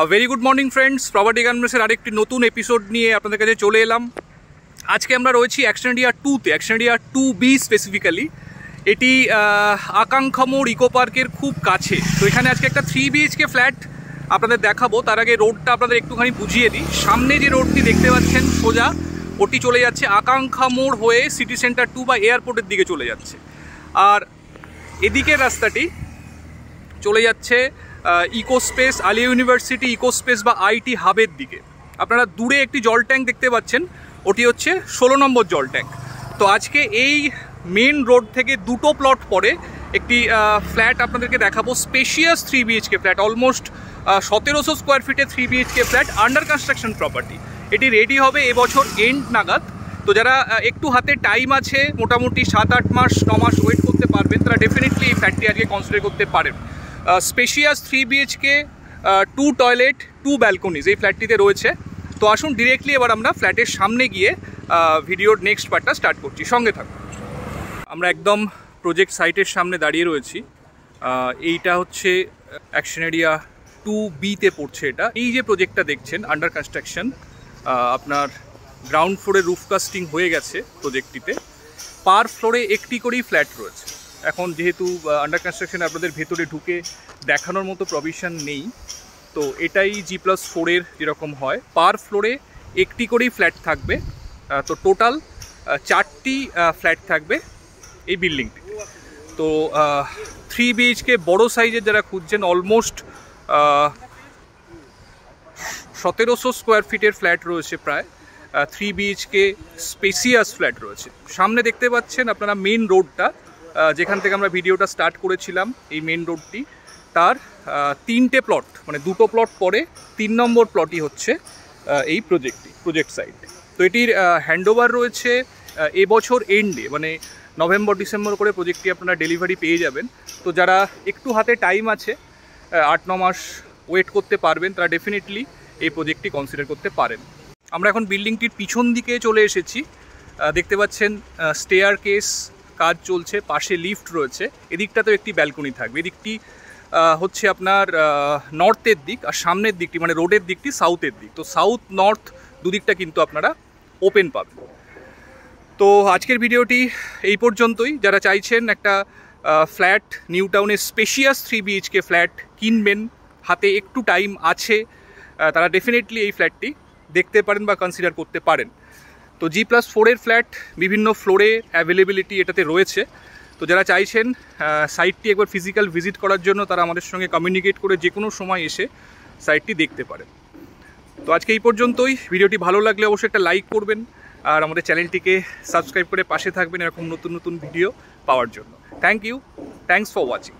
Very good morning friends, property গার্মেন্টসের আরেকটি নতুন এপিসোড নিয়ে আপনাদের কাছে চলে এলাম। আজকে আমরা রয়েছি অ্যাকশন এরিয়া 2তে, অ্যাকশন এরিয়া 2B স্পেসিফিক্যালি। এটি আকাঙ্ক্ষা মোড় ইকো পার্কের খুব কাছে। তো এখানে আজকে একটা 3 BHK ফ্ল্যাট আপনাদের দেখাবো। তার আগে রোডটা আপনাদের একটুখানি বুঝিয়ে দিই। সামনে যে রোডটি দেখতে পাচ্ছেন সোজা, ওটি চলে যাচ্ছে আকাঙ্ক্ষা মোড় হয়ে সিটি সেন্টার 2 বা এয়ারপোর্টের দিকে চলে যাচ্ছে। আর এদিকের রাস্তাটি চলে যাচ্ছে eco space, Aliah university eco space বা আইটি হাবের দিকে। আপনারা দূরে একটি জল ট্যাঙ্ক দেখতে পাচ্ছেন, ওটি হচ্ছে 16 নম্বর জল ট্যাঙ্ক। তো আজকে এই মেন রোড থেকে দুটো প্লট পরে একটি ফ্ল্যাট আপনাদেরকে দেখাবো, spacious 3 BHK flat, almost 1700 square ফিটে 3 BHK flat, under construction property. এটি রেডি হবে এবছর এন্ড নাগাদ। তো যারা একটু হাতে টাইম আছে, মোটামুটি 7-8 মাস 9 মাস ওয়েট করতে পারবেন, তারা ডেফিনেটলি এই ফ্ল্যাটটি আজকে কনসিডার করতে পারেন। স্পেশিয়াস 3 BHK, 2 টয়লেট 2 ব্যালকনিজ এই ফ্ল্যাটটিতে রয়েছে। তো আসুন ডিরেক্টলি এবার আমরা ফ্ল্যাটের সামনে গিয়ে ভিডিওর নেক্সট পার্টটা স্টার্ট করছি, সঙ্গে থাকুন। আমরা একদম প্রজেক্ট সাইটের সামনে দাঁড়িয়ে রয়েছি। এইটা হচ্ছে অ্যাকশন এরিয়া 2Bতে পড়ছে এটা। এই যে প্রজেক্টটা দেখছেন আন্ডার কনস্ট্রাকশন, আপনার গ্রাউন্ড ফ্লোরে রুফ কাস্টিং হয়ে গেছে প্রজেক্টটিতে। পার ফ্লোরে একটি করেই ফ্ল্যাট রয়েছে। এখন যেহেতু আন্ডার কনস্ট্রাকশন আপনাদের ভেতরে ঢুকে দেখানোর মতো প্রভিশন নেই, তো এটাই G+4-এর যেরকম হয়, পার ফ্লোরে একটি করেই ফ্ল্যাট থাকবে। তো টোটাল 4টি ফ্ল্যাট থাকবে এই বিল্ডিংটি। তো 3 BHK বড় সাইজের যারা খুঁজছেন, অলমোস্ট 1700 স্কোয়ার ফিটের ফ্ল্যাট রয়েছে প্রায়। 3 BHK স্পেসিয়াস ফ্ল্যাট রয়েছে। সামনে দেখতে পাচ্ছেন আপনারা মেন রোডটা, যেখান থেকে আমরা ভিডিওটা স্টার্ট করেছিলাম। এই মেন রোডটি, তার 3টে প্লট, মানে 2টো প্লট পরে 3 নম্বর প্লটই হচ্ছে এই প্রজেক্ট সাইট। তো এটির হ্যান্ডওভার রয়েছে এবছর এন্ডে, মানে নভেম্বর-ডিসেম্বর করে প্রজেক্টটি আপনারা ডেলিভারি পেয়ে যাবেন। তো যারা একটু হাতে টাইম আছে, 8-9 মাস ওয়েট করতে পারবেন, তারা ডেফিনেটলি এই প্রজেক্টটি কনসিডার করতে পারেন। আমরা এখন বিল্ডিংটির পিছন দিকে চলে এসেছি। দেখতে পাচ্ছেন স্টেয়ার কেস কাজ চলছে, পাশে লিফট রয়েছে। এদিকটাতেও একটি ব্যালকনি থাকবে। এদিকটি হচ্ছে আপনার নর্থের দিক, আর সামনের দিকটি মানে রোডের দিকটি সাউথের দিক। তো সাউথ নর্থ দুদিকটা কিন্তু আপনারা ওপেন পাবেন। তো আজকের ভিডিওটি এই পর্যন্তই। যারা চাইছেন একটা ফ্ল্যাট নিউ টাউনের স্পেশিয়াস 3 BHK ফ্ল্যাট কিনবেন, হাতে একটু টাইম আছে, তারা ডেফিনেটলি এই ফ্ল্যাটটি দেখতে পারেন বা কনসিডার করতে পারেন। তো G+4-এর ফ্ল্যাট বিভিন্ন ফ্লোরে অ্যাভেলেবিলিটি এটাতে রয়েছে। তো যারা চাইছেন সাইটটি একবার ফিজিক্যাল ভিজিট করার জন্য, তারা আমাদের সঙ্গে কমিউনিকেট করে যে কোনো সময় এসে সাইটটি দেখতে পারেন। তো আজকে এই পর্যন্তই। ভিডিওটি ভালো লাগলে অবশ্যই একটা লাইক করবেন, আর আমাদের চ্যানেলটিকে সাবস্ক্রাইব করে পাশে থাকবেন এরকম নতুন নতুন ভিডিও পাওয়ার জন্য। Thank you, thanks for watching.